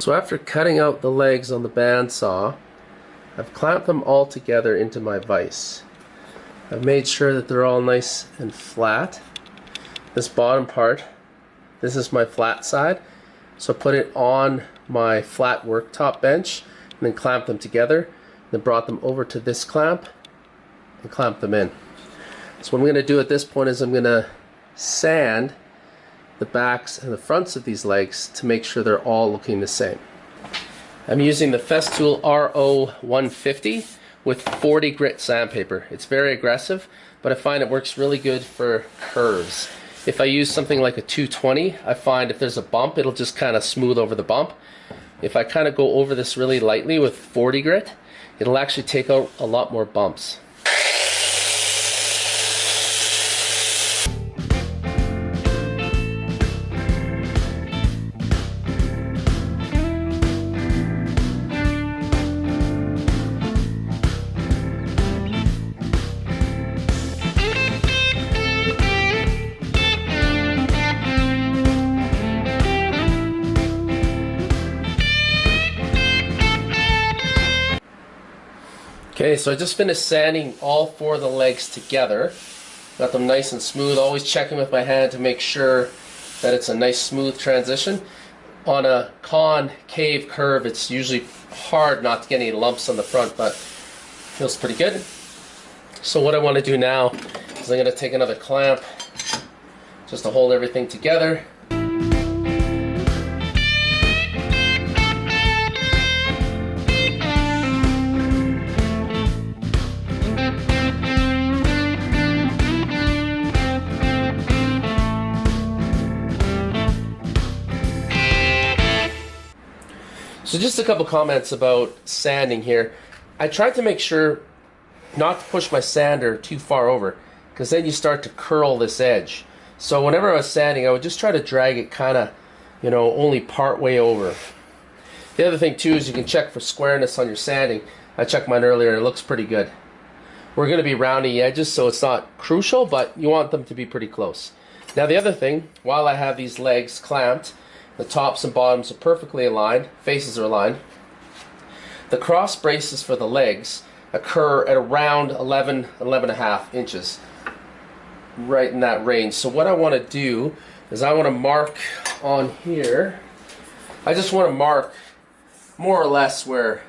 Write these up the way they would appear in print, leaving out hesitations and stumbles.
So after cutting out the legs on the bandsaw, I've clamped them all together into my vise. I've made sure that they're all nice and flat. This bottom part, this is my flat side, so put it on my flat worktop bench and then clamp them together, then brought them over to this clamp and clamp them in. So what I'm going to do at this point is I'm going to sand the backs and the fronts of these legs to make sure they're all looking the same. I'm using the Festool RO150 with 40 grit sandpaper. It's very aggressive, but I find it works really good for curves. If I use something like a 220, I find if there's a bump, it'll just kind of smooth over the bump. If I kind of go over this really lightly with 40 grit, it'll actually take out a lot more bumps. Okay, so I just finished sanding all four of the legs together. Got them nice and smooth, always checking with my hand to make sure that it's a nice smooth transition. On a concave curve, it's usually hard not to get any lumps on the front, but feels pretty good. So what I want to do now is I'm going to take another clamp just to hold everything together. So just a couple comments about sanding here. I tried to make sure not to push my sander too far over, because then you start to curl this edge. So whenever I was sanding, I would just try to drag it kind of, only part way over. The other thing too is you can check for squareness on your sanding. I checked mine earlier, it looks pretty good. We're going to be rounding the edges, so it's not crucial, but you want them to be pretty close. Now the other thing, while I have these legs clamped, the tops and bottoms are perfectly aligned, faces are aligned. The cross braces for the legs occur at around 11.5 inches, right in that range. So what I want to do is I want to mark on here, I just want to mark more or less where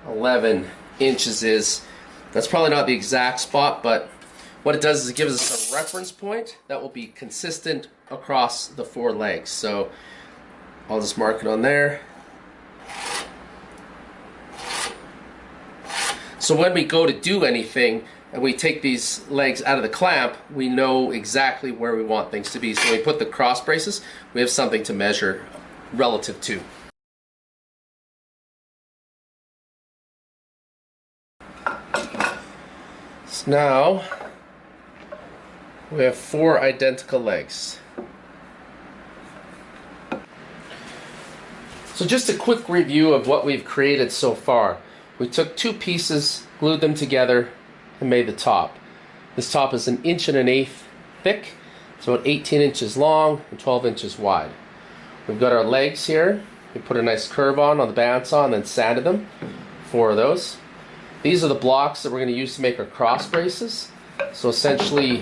11 inches is. That's probably not the exact spot, but what it does is it gives us a reference point that will be consistent across the four legs. So I'll just mark it on there. So when we go to do anything and we take these legs out of the clamp, we know exactly where we want things to be. So when we put the cross braces, we have something to measure relative to. So now we have four identical legs. So just a quick review of what we've created so far. We took two pieces, glued them together, and made the top. This top is 1 1/8 inches thick, so about 18 inches long and 12 inches wide. We've got our legs here. We put a nice curve on the bandsaw and then sanded them. 4 of those. These are the blocks that we're going to use to make our cross braces. So essentially,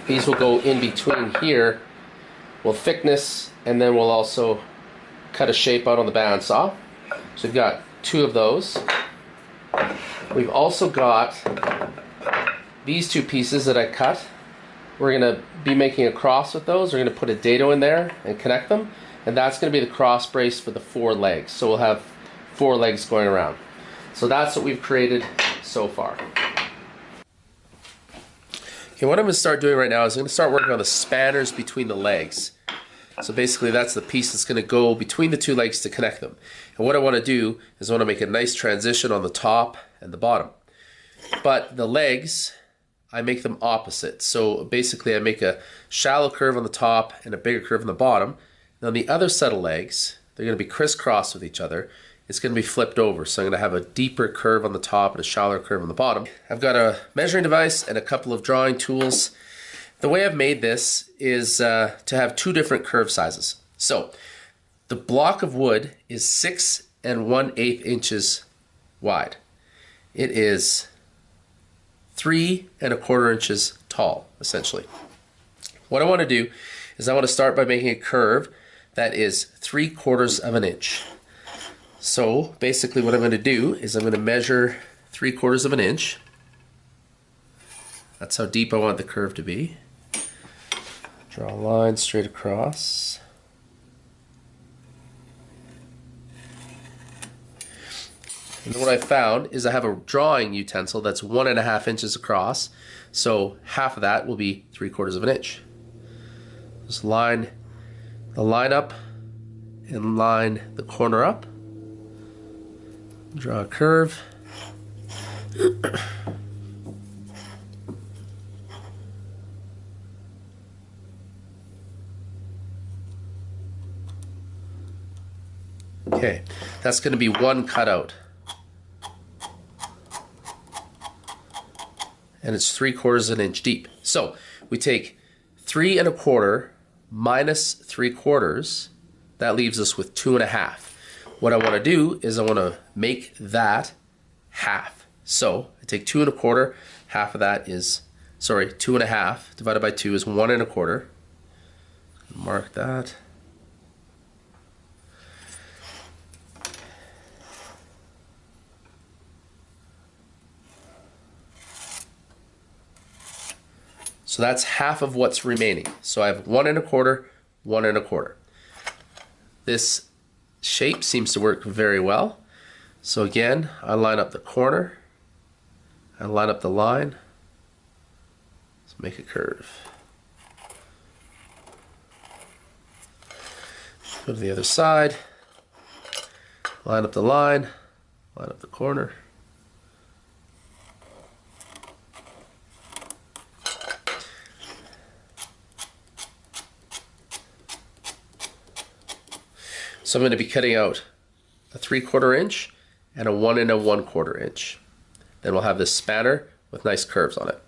these will go in between here. We'll thickness, and then we'll also cut a shape out on the bandsaw. So we've got 2 of those. We've also got these 2 pieces that I cut. We're going to be making a cross with those. We're going to put a dado in there and connect them, and that's going to be the cross brace for the 4 legs. So we'll have 4 legs going around. So that's what we've created so far. Okay, what I'm going to start doing right now is I'm going to start working on the spanners between the legs. So basically that's the piece that's going to go between the 2 legs to connect them. And what I want to do is I want to make a nice transition on the top and the bottom. But the legs, I make them opposite. So basically I make a shallow curve on the top and a bigger curve on the bottom. And on the other set of legs, they're going to be crisscross with each other. It's going to be flipped over. So I'm going to have a deeper curve on the top and a shallower curve on the bottom. I've got a measuring device and a couple of drawing tools. The way I've made this is to have 2 different curve sizes. So The block of wood is 6 1/8 inches wide. It is 3 1/4 inches tall, essentially. What I want to do is I want to start by making a curve that is 3/4 of an inch. So basically what I'm going to do is I'm going to measure 3/4 of an inch. That's how deep I want the curve to be. Draw a line straight across. And what I found is I have a drawing utensil that's 1 1/2 inches across, so half of that will be 3/4 of an inch. Just line the line up and line the corner up. Draw a curve. Okay, that's going to be one cutout. And it's 3/4 of an inch deep. So we take 3 1/4 minus 3/4. That leaves us with 2 1/2. What I want to do is I want to make that half. So I take 2 1/4. Half of that is, 2 1/2 divided by 2 is 1 1/4. Mark that. So that's half of what's remaining. So I have 1 1/4, 1 1/4. This shape seems to work very well. So again, I line up the corner, I line up the line, let's make a curve. Go to the other side, line up the line up the corner. So I'm going to be cutting out a 3/4 inch and a 1 1/4 inch. Then we'll have this spanner with nice curves on it.